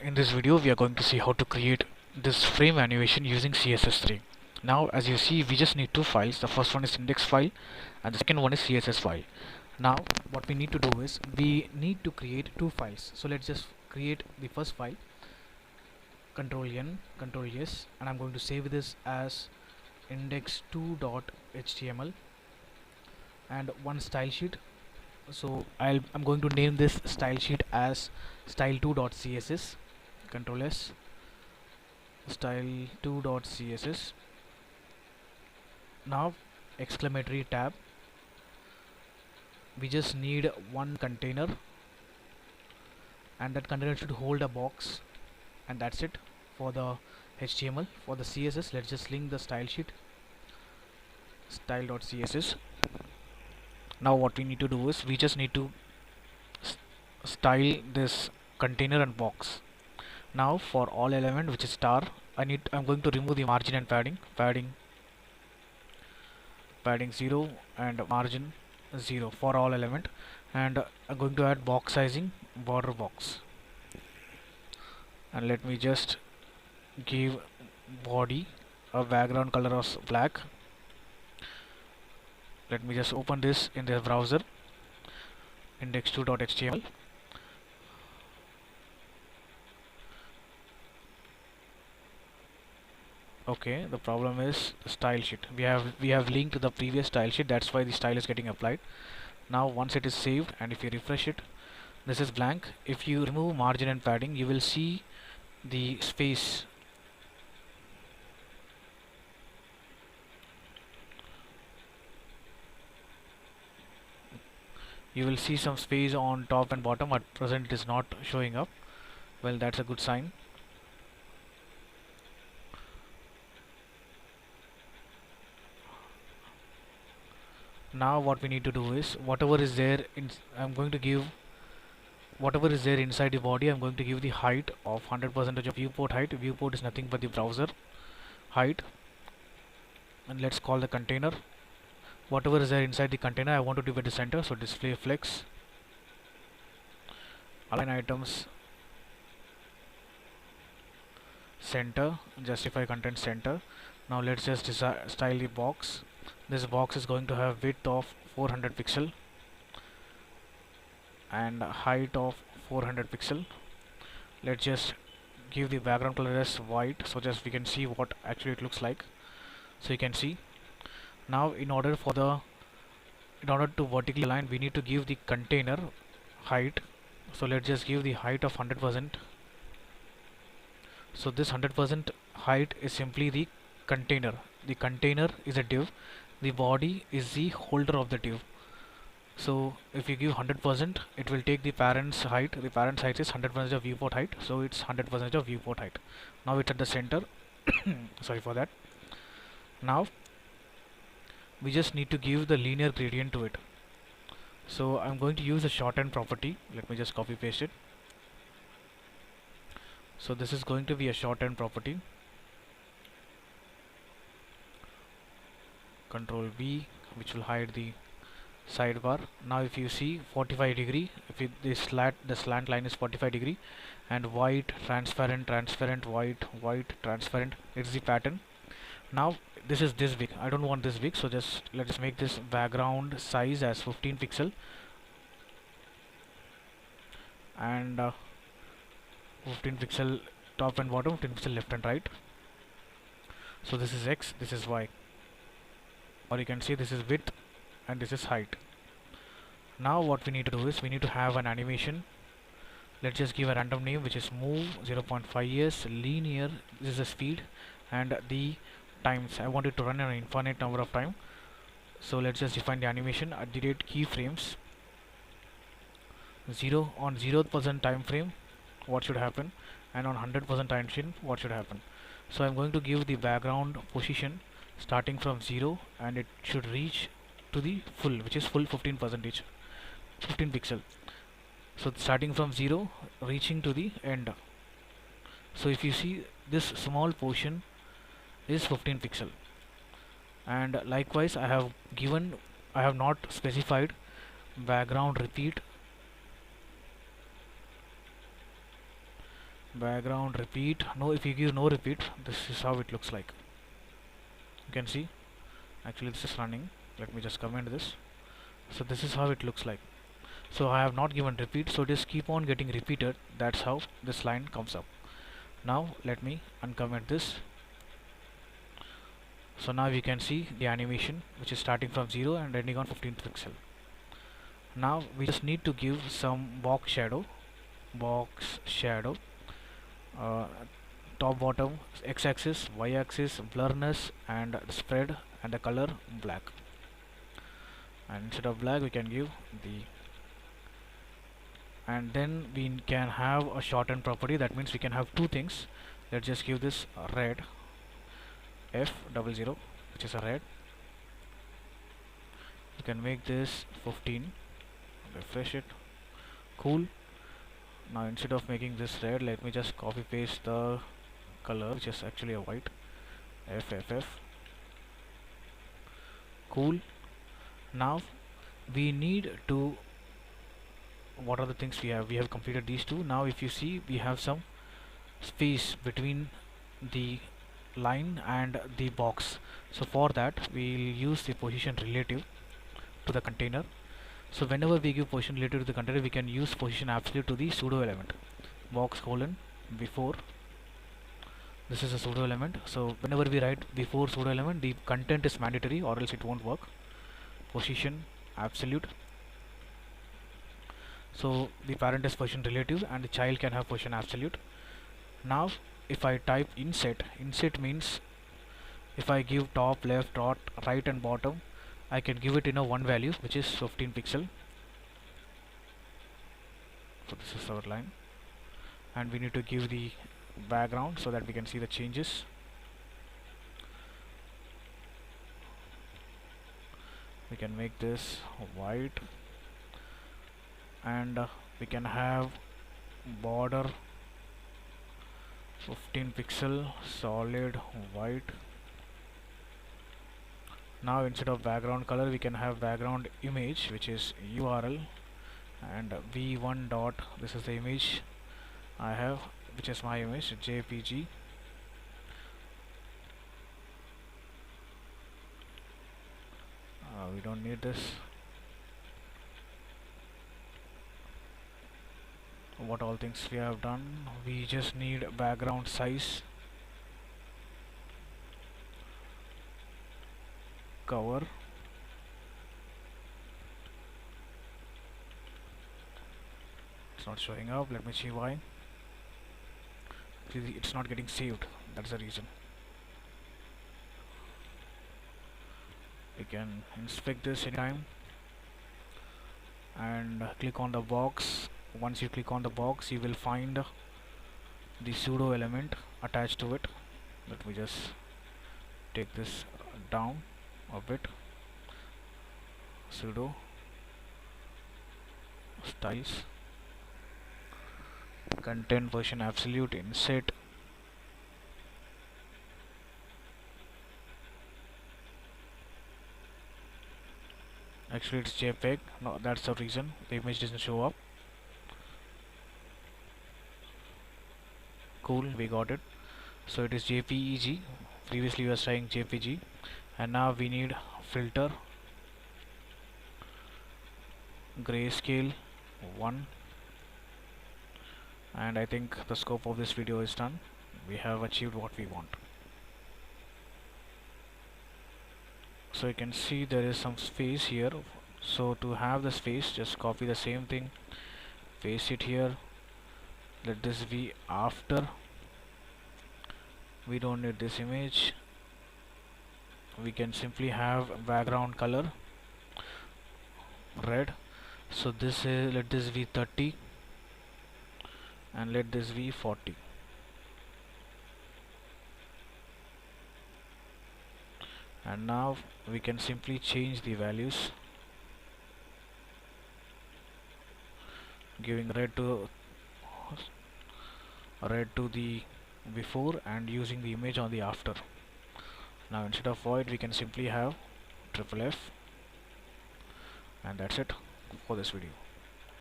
In this video we are going to see how to create this frame animation using CSS3. Now as you see, we just need two files. The first one is index file and the second one is CSS file. Now what we need to do is we need to create two files. So let's just create the first file, Control N, Control S, and I'm going to save this as index2.html and one style sheet. So I'm going to name this style sheet as style2.css. Control S, style2.css. Now exclamatory tab, we just need one container and that container should hold a box, and that's it for the HTML. For the CSS, let's just link the style sheet style.css. Now what we need to do is we just need to style this container and box. Now for all element which is star, I'm going to remove the margin and padding 0 and margin 0 for all element, and I'm going to add box sizing border box, and let me just give body a background color of black. Let me just open this in the browser, index2.html. Okay, the problem is the style sheet. We have linked to the previous style sheet, that's why the style is getting applied. Now once it is saved and if you refresh it, this is blank. If you remove margin and padding, you will see the space. You will see some space on top and bottom. At present it is not showing up. Well, that's a good sign. Now what we need to do is whatever is there whatever is there inside the body, I'm going to give the height of 100% of viewport height. Viewport is nothing but the browser height, and let's call the container. Whatever is there inside the container, I want to divide the center, so display flex, align items center, justify content center. Now let's just style the box. This box is going to have width of 400 pixel and height of 400 pixel. Let's just give the background color as white, so just we can see what actually it looks like. So you can see now in order to vertically align, we need to give the container height. So let's just give the height of 100%. So this 100% height is simply the container. The container is a div, the body is the holder of the div. So if you give 100%, it will take the parent's height. The parent's height is 100% of viewport height, so it's 100% of viewport height. Now it's at the center. Sorry for that. Now we just need to give the linear gradient to it. So I'm going to use a shorten property. Let me just copy paste it. So this is going to be a shorten property. Control V, which will hide the sidebar. Now if you see 45 degree, the slant line is 45 degree, and white, transparent, white, transparent, it's the pattern. Now this is this big, I don't want this big, so just let's make this background size as 15 pixel and 15 pixel top and bottom, 15 pixel left and right. So this is X, this is Y, or you can see this is width and this is height. Now what we need to do is we need to have an animation. Let's just give a random name, which is move 0.5 years linear. This is the speed, and the times, I want it to run an infinite number of time. So let's just define the animation at the rate keyframes 0 on 0% time frame, what should happen, and on 100% time frame, what should happen. So I'm going to give the background position starting from 0, and it should reach to the full, which is full 15 pixel. So starting from 0 reaching to the end. So if you see, this small portion is 15 pixel, and likewise I have not specified background repeat background repeat. No, if you give no repeat, this is how it looks like. You can see actually this is running. Let me just comment this. So this is how it looks like. So I have not given repeat, so just keep on getting repeated. That's how this line comes up. Now let me uncomment this. So now you can see the animation which is starting from 0 and ending on 15th pixel. Now we just need to give some box shadow, uh, top bottom, x-axis, y-axis, blurriness and spread, and the color black. And instead of black we can give the, and then we can have a shorten property. That means we can have two things. Let's just give this red, F00, which is a red. You can make this 15, refresh it, cool. Now instead of making this red, let me just copy paste the color, which is actually a white, FFF, cool. Now we need to, what are the things we have completed these two. Now if you see, we have some space between the line and the box. So for that we'll use the position relative to the container. So whenever we give position relative to the container, we can use position absolute to the pseudo element, box colon before. This is a pseudo element, so whenever we write before pseudo element, the content is mandatory or else it won't work. Position absolute. So the parent is position relative and the child can have position absolute. Now if I type inset means if I give top, left, right and bottom, I can give it in a one value, which is 15 pixel. So this is our line, and we need to give the background so that we can see the changes. We can make this white, and we can have border 15 pixel solid white. Now instead of background color, we can have background image, which is URL, and v1 dot, this is the image I have, which is my image, JPG. We don't need this. What all things we have done, we just need background size, cover, it's not showing up. Let me see why. It's not getting saved, that's the reason. You can inspect this anytime and click on the box. Once you click on the box, you will find the pseudo element attached to it. Let me just take this down a bit. Pseudo styles, content version absolute, inset, actually it's JPEG. No, that's the reason the image doesn't show up. Cool, we got it. So it is JPEG. Previously we were saying JPG, and now we need filter, grayscale 1, and I think the scope of this video is done. We have achieved what we want. So you can see there is some space here. So to have the space, just copy the same thing, paste it here. Let this be after. We don't need this image. We can simply have background color red. So this is, let this be 30 and let this be 40. And now we can simply change the values, giving red to the before and using the image on the after. Now instead of void, we can simply have triple F, and that's it for this video.